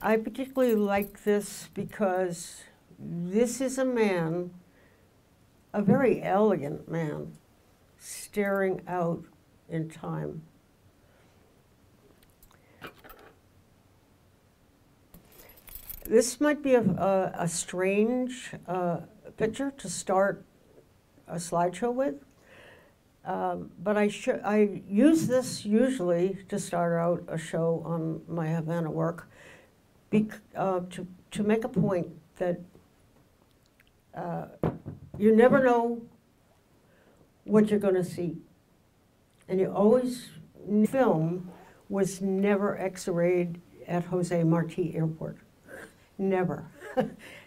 Speaker 2: I particularly like this because this is a man, a very elegant man, staring out in time. This might be a strange picture to start a slideshow with, but I use this usually to start out a show on my Havana work to make a point that you never know what you're going to see. And you always, film was never X-rayed at Jose Marti Airport. Never.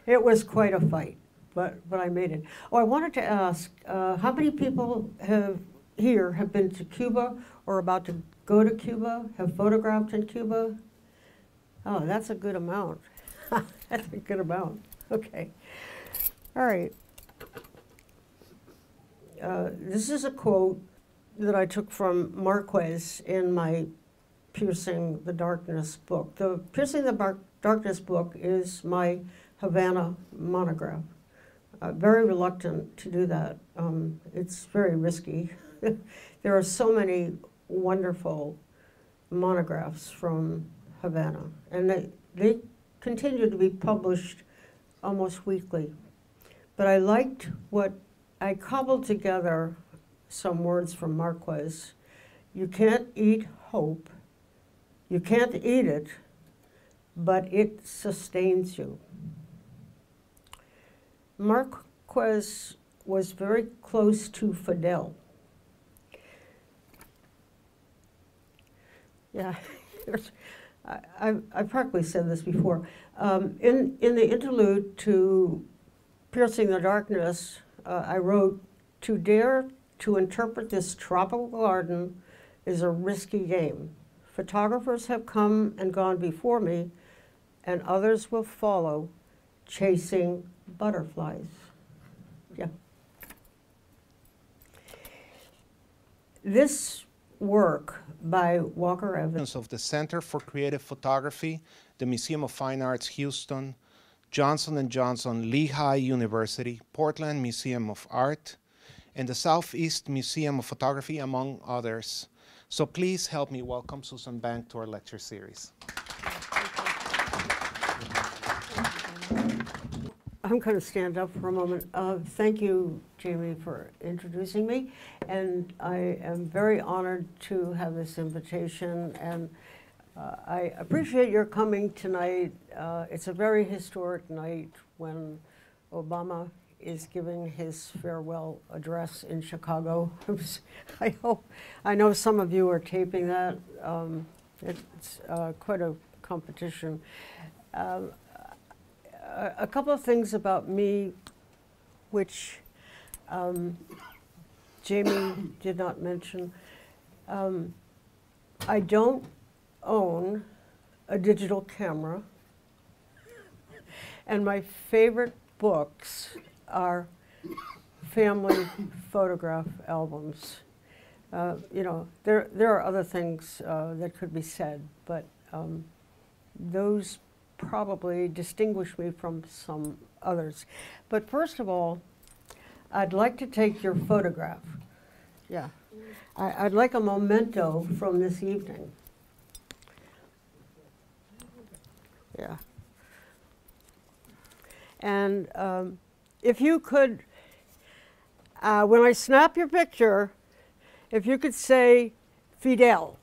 Speaker 2: It was quite a fight, but I made it. Oh, I wanted to ask, how many people have been to Cuba or about to go to Cuba, have photographed in Cuba? Oh, that's a good amount. That's a good amount. Okay. All right. This is a quote that I took from Marquez in my Piercing the Darkness book. The Piercing the Darkness book is my Havana monograph. Very reluctant to do that. It's very risky. There are so many wonderful monographs from Havana, and they continue to be published almost weekly. But I liked what I cobbled together some words from Marquez. You can't eat hope. You can't eat it, but it sustains you. Marquez was very close to Fidel. Yeah, I've probably said this before. In the interlude to Piercing the Darkness, I wrote, "To dare to interpret this tropical garden is a risky game. Photographers have come and gone before me, and others will follow, chasing butterflies." Yeah. This work by Walker Evans
Speaker 1: Of the Center for Creative Photography, the Museum of Fine Arts, Houston, Johnson & Johnson, Lehigh University, Portland Museum of Art, and the Southeast Museum of Photography, among others. So please help me welcome Susan Bank to our lecture series.
Speaker 2: I'm going to stand up for a moment. Thank you, Jamie, for introducing me. And I am very honored to have this invitation. And I appreciate your coming tonight. It's a very historic night when Obama is giving his farewell address in Chicago. I know some of you are taping that. It's quite a competition. A couple of things about me which Jamie did not mention. I don't own a digital camera, and my favorite books are family photograph albums. You know, there are other things that could be said, but those probably distinguish me from some others. But first of all, I'd like to take your photograph. Yeah. I'd like a memento from this evening. Yeah. And if you could, when I snap your picture, if you could say Fidel.